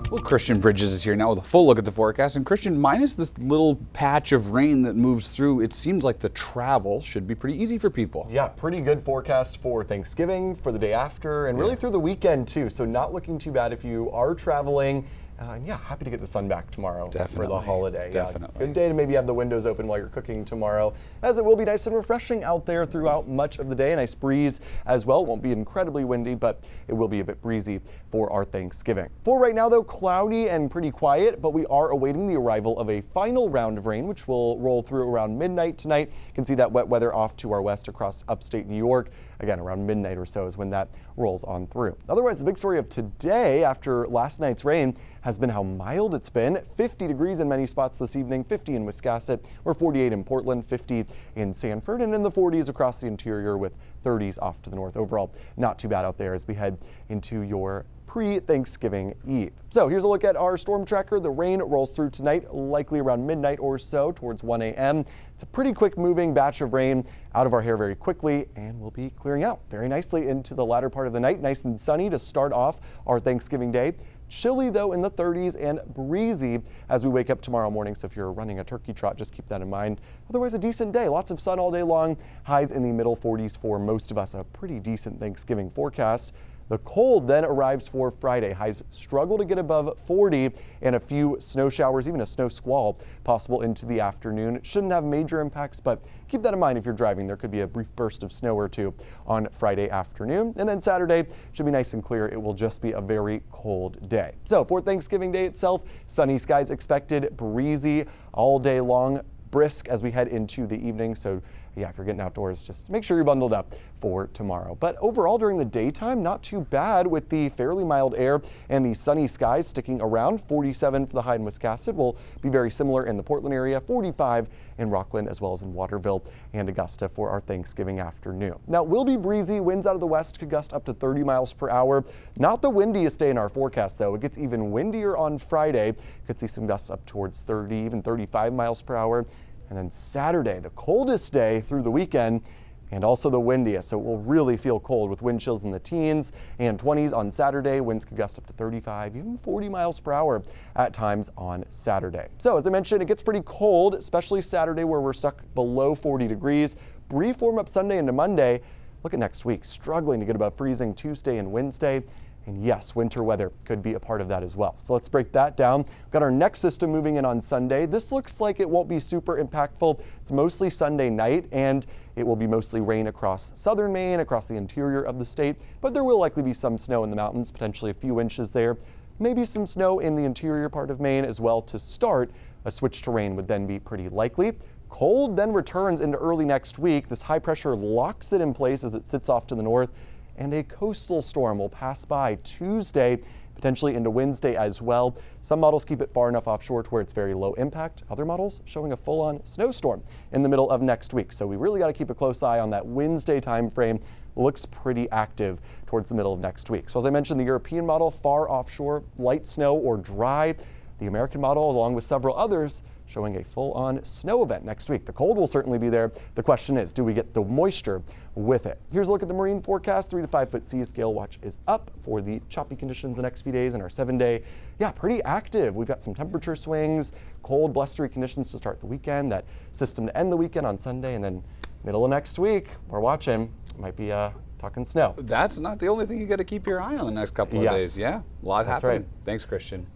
Well, Christian Bridges is here now with a full look at the forecast. And Christian, minus this little patch of rain that moves through, it seems like the travel should be pretty easy for people. Yeah, pretty good forecast for Thanksgiving, for the day after, and really through the weekend too. So not looking too bad if you are traveling. Yeah, happy to get the sun back tomorrow for the holiday. Definitely. Good day to maybe have the windows open while you're cooking tomorrow, as it will be nice and refreshing out there throughout much of the day. A nice breeze as well. It won't be incredibly windy, but it will be a bit breezy for our Thanksgiving. For right now, though, cloudy and pretty quiet, but we are awaiting the arrival of a final round of rain, which will roll through around midnight tonight. You can see that wet weather off to our west across upstate New York. Again, around midnight or so is when that rolls on through. Otherwise, the big story of today after last night's rain has been how mild it's been. 50 degrees in many spots this evening, 50 in Wiscasset, or 48 in Portland, 50 in Sanford, and in the 40s across the interior with 30s off to the north. Overall, not too bad out there as we head into your pre-Thanksgiving Eve. So here's a look at our storm tracker. The rain rolls through tonight, likely around midnight or so towards 1 a.m. It's a pretty quick moving batch of rain out of our hair very quickly, and we'll be clearing out very nicely into the latter part of the night. Nice and sunny to start off our Thanksgiving Day. Chilly though in the 30s and breezy as we wake up tomorrow morning. So if you're running a turkey trot, just keep that in mind. Otherwise, a decent day. Lots of sun all day long. Highs in the middle 40s for most of us. A pretty decent Thanksgiving forecast. The cold then arrives for Friday. Highs struggle to get above 40 and a few snow showers, even a snow squall possible into the afternoon. It shouldn't have major impacts, but keep that in mind if you're driving. There could be a brief burst of snow or two on Friday afternoon. And then Saturday should be nice and clear. It will just be a very cold day. So for Thanksgiving Day itself, sunny skies expected, breezy all day long, brisk as we head into the evening. So yeah, if you're getting outdoors, just make sure you're bundled up for tomorrow. But overall, during the daytime, not too bad with the fairly mild air and the sunny skies sticking around. 47 for the high in Wiscasset will be very similar in the Portland area, 45 in Rockland as well as in Waterville and Augusta for our Thanksgiving afternoon. Now, it will be breezy. Winds out of the west could gust up to 30 miles per hour. Not the windiest day in our forecast, though. It gets even windier on Friday. Could see some gusts up towards 30, even 35 miles per hour. And then Saturday, the coldest day through the weekend and also the windiest. So it will really feel cold with wind chills in the teens and 20s on Saturday. Winds could gust up to 35, even 40 miles per hour at times on Saturday. So as I mentioned, it gets pretty cold, especially Saturday where we're stuck below 40 degrees. Brief warm up Sunday into Monday. Look at next week, struggling to get above freezing Tuesday and Wednesday. And yes, winter weather could be a part of that as well. So let's break that down. We've got our next system moving in on Sunday. This looks like it won't be super impactful. It's mostly Sunday night, and it will be mostly rain across southern Maine, across the interior of the state. But there will likely be some snow in the mountains, potentially a few inches there. Maybe some snow in the interior part of Maine as well to start. A switch to rain would then be pretty likely. Cold then returns into early next week. This high pressure locks it in place as it sits off to the north. And a coastal storm will pass by Tuesday, potentially into Wednesday as well. Some models keep it far enough offshore to where it's very low impact. Other models showing a full-on snowstorm in the middle of next week. So we really got to keep a close eye on that Wednesday time frame. Looks pretty active towards the middle of next week. So as I mentioned, the European model, far offshore, light snow or dry. The American model, along with several others, showing a full-on snow event next week. The cold will certainly be there. The question is, do we get the moisture with it? Here's a look at the marine forecast. 3 to 5 foot seas. Gale watch is up for the choppy conditions the next few days in our 7-day. Yeah, pretty active. We've got some temperature swings, cold, blustery conditions to start the weekend, that system to end the weekend on Sunday, and then middle of next week, we're watching. Might be talking snow. That's not the only thing you got to keep your eye on the next couple of days. Yeah, a lot happening. Right. Thanks, Christian.